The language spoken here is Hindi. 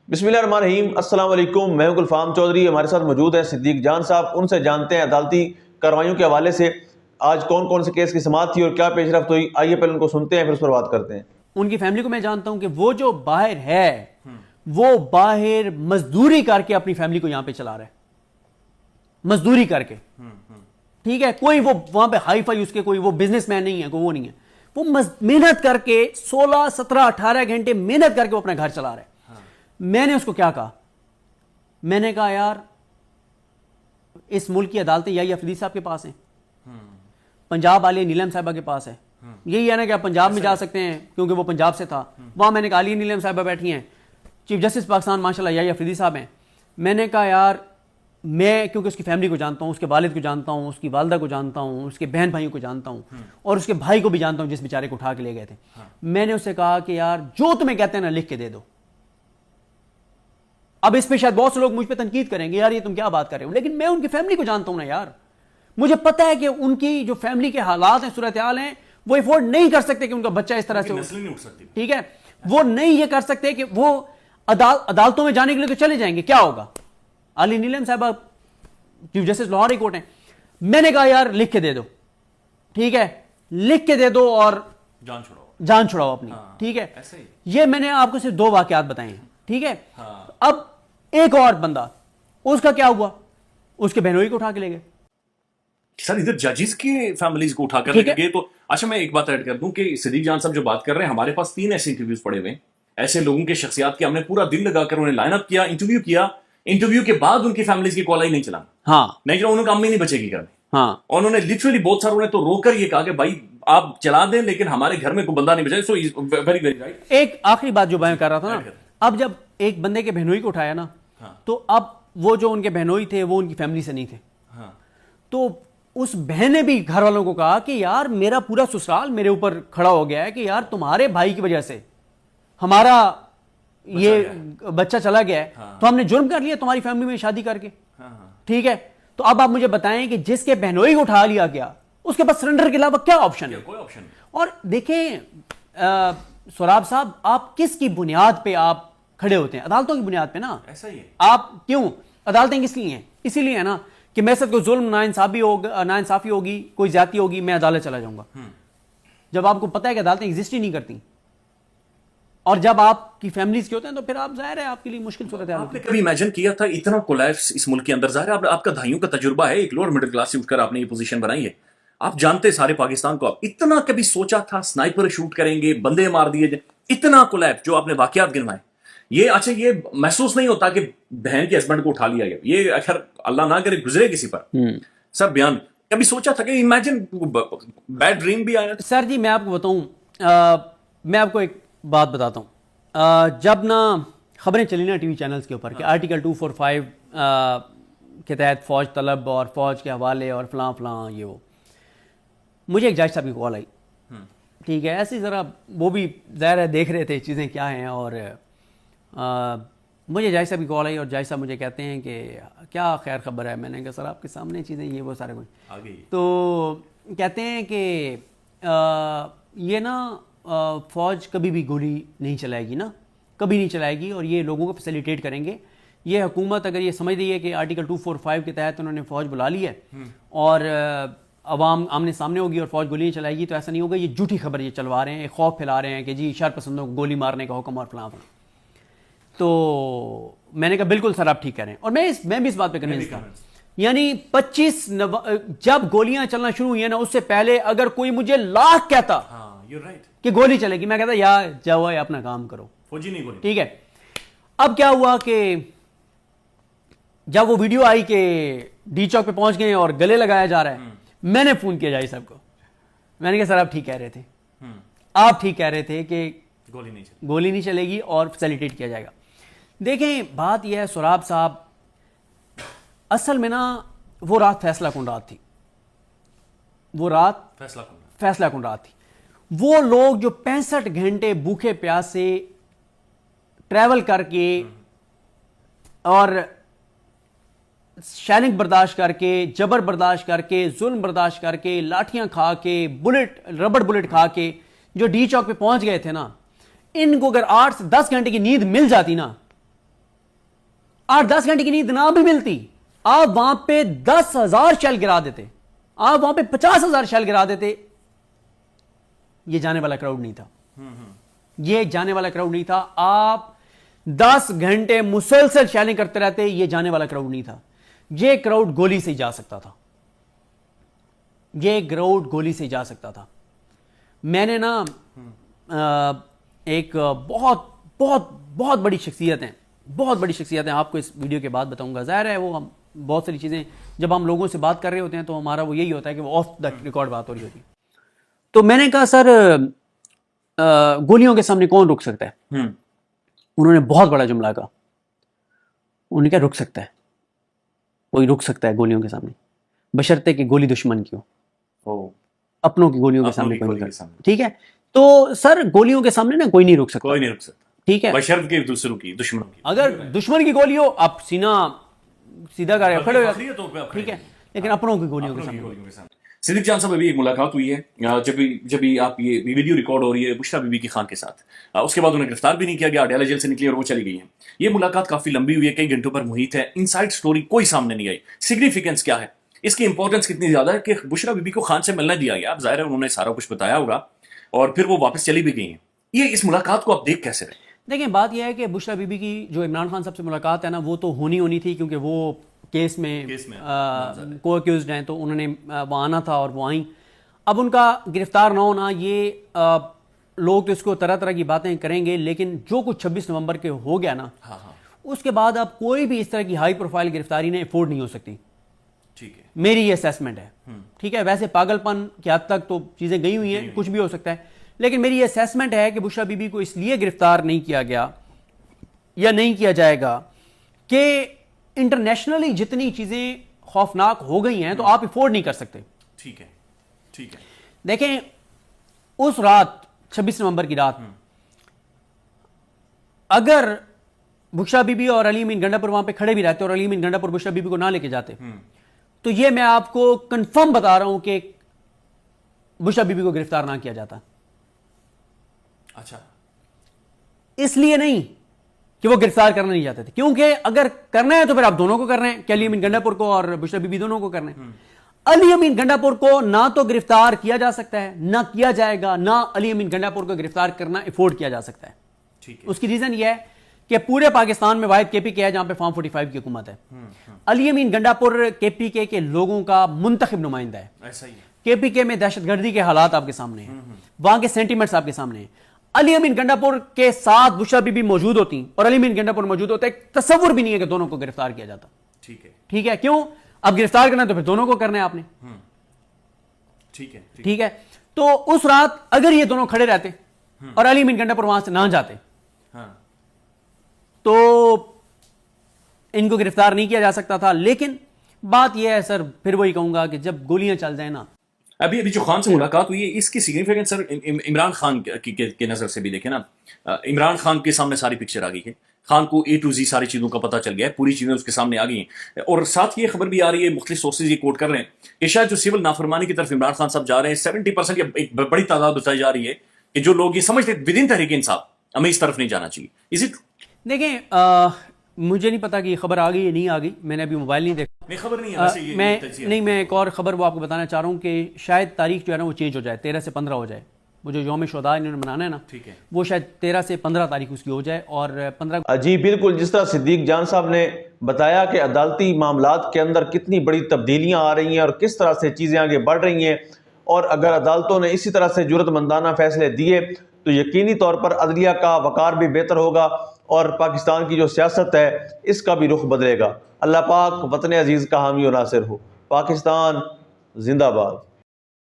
बिस्मिल्लाहिर्रहमानिर्रहीम, अस्सलाम वालेकुम। मैं हूं गुलफाम चौधरी। हमारे साथ मौजूद हैं सिद्दीक जान साहब। उनसे जानते हैं अदालती कार्रवाइयों के हवाले से आज कौन कौन से केस की समाअत थी और क्या पेशरफ्त हुई। आइए पहले उनको सुनते हैं, फिर उस पर बात करते हैं। उनकी फैमिली को मैं जानता हूं कि वो जो बाहर है वो बाहर मजदूरी करके अपनी फैमिली को यहां पे चला रहा है, मजदूरी करके। ठीक है, कोई वो वहां पे हाई फाई उसके कोई वो बिजनेसमैन नहीं है, कोई वो नहीं है। वो मेहनत करके 16, 17, 18 घंटे मेहनत करके वो अपना घर चला रहा है। मैंने उसको क्या कहा, मैंने कहा यार इस मुल्क की अदालतें यही अफरीदी साहब के पास हैं, पंजाब वाले नीलम साहिबा के पास है। यही है ना कि आप पंजाब में जा सकते हैं क्योंकि वो पंजाब से था। वहां मैंने कहा नीलम साहिबा बैठी हैं, चीफ जस्टिस पाकिस्तान माशाल्लाह यही अफरीदी साहब हैं। मैंने कहा यार मैं क्योंकि उसकी फैमिली को जानता हूं, उसके वालिद को जानता हूं, उसकी वालदा को जानता हूं, उसके बहन भाइयों को जानता हूं और उसके भाई को भी जानता हूं जिस बेचारे को उठा के ले गए थे। मैंने उससे कहा कि यार जो तुम्हें कहते हैं ना लिख के दे दो। अब इस पे शायद बहुत से लोग मुझ पे तनकीद करेंगे, यार ये तुम क्या बात कर रहे हो, लेकिन मैं उनकी फैमिली को जानता हूं ना यार। मुझे पता है कि उनकी जो फैमिली के हालात हैं, सूरत हाल हैं, वो अफोर्ड नहीं कर सकते कि उनका बच्चा इस तरह से नहीं उठ सकती। ठीक है, वो नहीं ये कर सकते कि वो अदालतों में जाने के लिए तो चले जाएंगे। क्या होगा, अली नीलम साहब chief justice Lahore high court हैं। मैंने कहा यार लिख के दे दो, ठीक है, लिख के दे दो और जान छुड़ाओ अपनी। ठीक है, ऐसे ही। ये मैंने आपको सिर्फ 2 वाकयात बताए हैं। ठीक है, अब एक और बंदा, उसका क्या हुआ, उसके बहनोई को उठा के ले गए। सर इधर जजेस की फैमिलीज को उठाकर ठीक है। लेके गए। तो अच्छा मैं एक बात ऐड कर दूं कि सिद्दीक जान साहब जो बात कर रहे हैं, हमारे पास 3 ऐसे इंटरव्यूज पड़े हुए हैं ऐसे लोगों के शख्सियात के। हमने पूरा दिल लगाकर उन्हें लाइन अप किया, इंटरव्यू किया। इंटरव्यू के बाद उनकी फैमिलीज की कॉल आई नहीं चला, हाँ नहीं चला, उन्होंने काम ही नहीं बचेगी घर में। हाँ, और उन्होंने लिटरली बहुत सारों ने तो रोकर ये कहा कि भाई आप चला दें लेकिन हमारे घर में कोई बंदा नहीं बचा। So very very right. एक आखिरी बात जो मैं कर रहा था ना, अब जब एक बंदे के बहनोई को उठाया ना, तो अब वो जो उनके बहनोई थे वो उनकी फैमिली से नहीं थे। तो उस बहन ने भी घर वालों को कहा कि यार मेरा पूरा ससुराल मेरे ऊपर खड़ा हो गया है कि यार तुम्हारे भाई की वजह से हमारा ये बच्चा चला गया है। तो हमने जुर्म कर लिया तुम्हारी फैमिली में शादी करके। ठीक है, तो अब आप मुझे बताएं कि जिसके बहनोई को उठा लिया गया उसके पास सरेंडर के अलावा क्या ऑप्शन है? कोई ऑप्शन नहीं। और देखें सोराब साहब, आप किसकी बुनियाद पे आप खड़े होते हैं? अदालतों की बुनियाद पे ना। ऐसा ही है। आप क्यों, अदालतें किस लिए हैं? इसीलिए है ना कि मेरे साथ कोई जुल्म नाइंसाफी होगी, कोई ज्यादती होगी, मैं अदालत चला जाऊंगा। जब आपको पता है कि अदालतें एग्जिस्ट ही नहीं करती और जब आपकी फैमिलीज के होते हैं तो फिर आप जाहिर है आपके लिए मुश्किल सूरत है। आपने कभी इमेजिन किया था इतना कोलैप्स इस मुल्क के अंदर? जाहिर है आपका दहाइयों का तजुर्बा है, एक लोअर मिडिल क्लास से उठकर आपने ये पोजीशन बनाई है। आप जानते सारे पाकिस्तान को। आप इतना कभी सोचा था स्नाइपर शूट करेंगे, बंदे मार दिए जाए? इतना कोलैप्स जो आपने वाकयात गिनवाए, ये अच्छा ये महसूस नहीं होता कि बहन के हस्बैंड को उठा लिया गया? ये अगर अल्लाह ना करे गुजरे किसी पर सर बयान, कभी सोचा था कि इमेजिन बैड ड्रीम भी आया? सर जी मैं आपको बताऊं, मैं आपको एक बात बताता हूं। जब ना खबरें चली ना टीवी चैनल्स के ऊपर कि आर्टिकल 245 के तहत फौज तलब और फौज के हवाले और फलां फलां ये वो, मुझे एक जज साहब की कॉल आई। ठीक है, ऐसे ज़रा वो भी ज़ाहिर है देख रहे थे चीज़ें क्या हैं और मुझे जज साहब की कॉल आई और जज साहब मुझे कहते हैं कि क्या खैर खबर है। मैंने कहा सर आपके सामने चीज़ें ये वो सारे कुछ आ गई। तो कहते हैं कि ये ना फ़ौज कभी भी गोली नहीं चलाएगी ना, कभी नहीं चलाएगी और ये लोगों को फैसिलिटेट करेंगे। ये हुकूमत अगर ये समझ रही है कि आर्टिकल 245 के तहत उन्होंने फ़ौज बुला ली है और अवाम आमने सामने होगी और फ़ौज गोली नहीं चलाएगी, तो ऐसा नहीं होगा। ये झूठी खबर ये चलवा रहे हैं, खौफ फैला रहे हैं कि जी शर पसंदों को गोली मारने का हुक्म और फलां फलां। तो मैंने कहा बिल्कुल सर आप ठीक कह रहे हैं और मैं भी इस बात पे कन्विंस था। यानी 25 जब गोलियां चलना शुरू हुई है ना, उससे पहले अगर कोई मुझे लाख कहता कि गोली चलेगी, मैं कहता यार जाओ अपना काम करो, फौजी नहीं गोली। ठीक है। अब क्या हुआ कि जब वो वीडियो आई कि डी चौक पे पहुंच गए और गले लगाया जा रहा है, मैंने फोन किया जाई साहब को। मैंने कहा सर आप ठीक कह रहे थे, आप ठीक कह रहे थे कि गोली नहीं चलेगी और फैसिलिटेट किया जाएगा। देखें बात यह है सोराब साहब, असल में ना वो रात फैसला कुन रात थी, वो रात फैसला कुन रात थी। वो लोग जो 65 घंटे भूखे प्यासे ट्रैवल करके और शैनिंग बर्दाश्त करके, जबर बर्दाश्त करके, जुल्म बर्दाश्त करके, लाठियां खा के, रबड़ बुलेट खा के जो डी चौक पे पहुंच गए थे ना, इनको अगर 8 से 10 घंटे की नींद मिल जाती ना 8-10 घंटे की नींद ना भी मिलती, आप वहां पे 10,000 शेल गिरा देते, आप वहां पे 50,000 शेल गिरा देते। ये जाने वाला क्राउड नहीं था, ये जाने वाला क्राउड नहीं था। आप 10 घंटे मुसलसल शैलिंग करते रहते, ये जाने वाला क्राउड नहीं था। ये क्राउड गोली से जा सकता था, ये क्राउड गोली से जा सकता था। मैंने ना एक बहुत बहुत बहुत बड़ी शख्सियत हैं, बहुत बड़ी शख्सियत हैं, आपको इस वीडियो के बाद बताऊंगा। ज़ाहिर है वो हम बहुत सारी चीज़ें जब हम लोगों से बात कर रहे होते हैं तो हमारा वो यही होता है कि वो ऑफ द रिकॉर्ड बात हो रही होती है। तो मैंने कहा सर गोलियों के सामने कौन रुक सकता है? उन्होंने बहुत बड़ा जुमला कहा, उन्होंने कहा रुक सकता है, कोई रुक सकता है गोलियों के सामने, बशर्ते कि गोली दुश्मन की हो, अपनों की गोलियों के सामने कोई नहीं कर सकता। ठीक है, तो सर गोलियों के सामने ना कोई नहीं रुक सकता, कोई नहीं रुक सकता, ठीक है, बशर्ते कि दूसरों की, दुश्मनों की। अगर दुश्मन की गोली हो आप सीना सीधा कर खड़े हो, ठीक है, लेकिन अपनों की गोलियों के सामने। सिद्दीक जान साहब, अभी एक मुलाकात हुई है जब भी आप ये वीडियो रिकॉर्ड हो रही है बुशरा बीबी की खान के साथ, उसके बाद उन्हें गिरफ्तार भी नहीं किया गया, अडयाला जेल से निकली और वो चली गई है। ये मुलाकात काफी लंबी हुई है, कई घंटों पर मुहित है, इनसाइड स्टोरी कोई सामने नहीं आई। सिग्निफिकेंस क्या है, इसकी इंपॉर्टेंस कितनी ज्यादा है कि बुशरा बीबी को खान से मिलने दिया गया? अब जाहिर है उन्होंने सारा कुछ बताया होगा और फिर वो वापस चली भी गई है। ये इस मुलाकात को आप देख कैसे रहे? देखिए, बात यह है कि बुशरा बीबी की जो इमरान खान साहब से मुलाकात है ना, वो तो होनी थी, क्योंकि वो केस में को अक्यूज्ड हैं, तो उन्होंने वहाँ आना था और वो आई। अब उनका गिरफ्तार ना होना, ये लोग तो इसको तरह तरह की बातें करेंगे, लेकिन जो कुछ 26 नवंबर के हो गया ना, उसके बाद अब कोई भी इस तरह की हाई प्रोफाइल गिरफ्तारी ने अफोर्ड नहीं हो सकती। ठीक है, मेरी ये असेसमेंट है। ठीक है, वैसे पागलपन की हद तक तो चीजें गई हुई हैं, कुछ भी हो सकता है, लेकिन मेरी ये असेसमेंट है कि बुशरा बीबी को इसलिए गिरफ्तार नहीं किया गया या नहीं किया जाएगा कि इंटरनेशनली जितनी चीजें खौफनाक हो गई हैं तो आप अफोर्ड नहीं कर सकते। ठीक है, ठीक है। देखें, उस रात 26 नवंबर की रात, अगर बुशरा बीबी और अली अमीन गंडापुर वहां पे खड़े भी रहते और अली अमीन गंडापुर बुशरा बीबी को ना लेके जाते, तो ये मैं आपको कंफर्म बता रहा हूं कि बुशरा बीबी को गिरफ्तार ना किया जाता। अच्छा, इसलिए नहीं कि वो गिरफ्तार करना नहीं चाहते थे, क्योंकि अगर करना है तो फिर आप दोनों को कर रहे हैं, कि अली अमीन गंडापुर को और बुशरा बीबी दोनों को करना है। अली अमीन गंडापुर को ना तो गिरफ्तार किया जा सकता है, ना किया जाएगा, ना अली अमीन गंडापुर को गिरफ्तार करना अफोर्ड किया जा सकता है। ठीक है। उसकी रीजन यह है कि पूरे पाकिस्तान में वाहिद केपीके है जहां पे फॉर्म 45 की हुकूमत है। अली अमीन गंडापुर केपीके के लोगों का मुंतखब नुमाइंदा है। ऐसा ही है। केपीके में दहशतगर्दी के हालात आपके सामने हैं, वहां के सेंटीमेंट्स आपके सामने हैं। अली अमीन गंडापुर के साथ बुशरा बीबी मौजूद होती और अली अमीन गंडापुर मौजूद होता, एक तस्वुर भी नहीं है कि दोनों को गिरफ्तार किया जाता। ठीक है, ठीक है, क्यों? अब गिरफ्तार करना है तो फिर दोनों को करना है आपने। ठीक है, ठीक है, तो उस रात अगर ये दोनों खड़े रहते और अली अमीन गंडापुर वहां से ना जाते, तो इनको गिरफ्तार नहीं किया जा सकता था। लेकिन बात यह है सर, फिर वही कहूंगा कि जब गोलियां चल जाए ना। अभी जो खान से मुलाकात हुई है, इसकी सिग्निफिकेंस सर इमरान खान की नजर से भी देखें ना, इमरान खान के सामने सारी पिक्चर आ गई है, खान को A to Z सारी चीजों का पता चल गया है, पूरी चीजें उसके सामने आ गई हैं। और साथ ये खबर भी आ रही है, मुख्तलिफ सोर्सेज ये कोट कर रहे हैं कि शायद जो सिविल नाफरमानी की तरफ इमरान खान साहब जा रहे हैं, 70% या एक बड़ी तादाद बताई जा रही है कि जो लोग ये समझते विद इन तहरीक इंसाफ हमें इस तरफ नहीं जाना चाहिए। Is it? देखें, मुझे नहीं पता कि ये खबर आ गई या नहीं आ गई, मैंने अभी मोबाइल नहीं देखा, नहीं खबर नहीं है। मैं एक और खबर वो आपको बताना चाह रहा हूँ कि शायद तारीख जो है ना वो चेंज हो जाए, 13 से 15 हो जाए। वो जो यौम शुहदा इन्होंने मनाना है ना, ठीक है, वो शायद 13 से 15 तारीख उसकी हो जाए और 15। जी बिल्कुल, जिस तरह सिद्दीक जान साहब ने बताया कि अदालती मामलात के अंदर कितनी बड़ी तब्दीलियां आ रही हैं और किस तरह से चीज़ें आगे बढ़ रही हैं, और अगर अदालतों ने इसी तरह से जुर्रतमंदाना फैसले दिए तो यकीनी तौर पर अदलिया का वक़ार भी बेहतर होगा और पाकिस्तान की जो सियासत है इसका भी रुख बदलेगा। अल्लाह पाक वतन अजीज़ का हामी और नासिर हो। पाकिस्तान जिंदाबाद।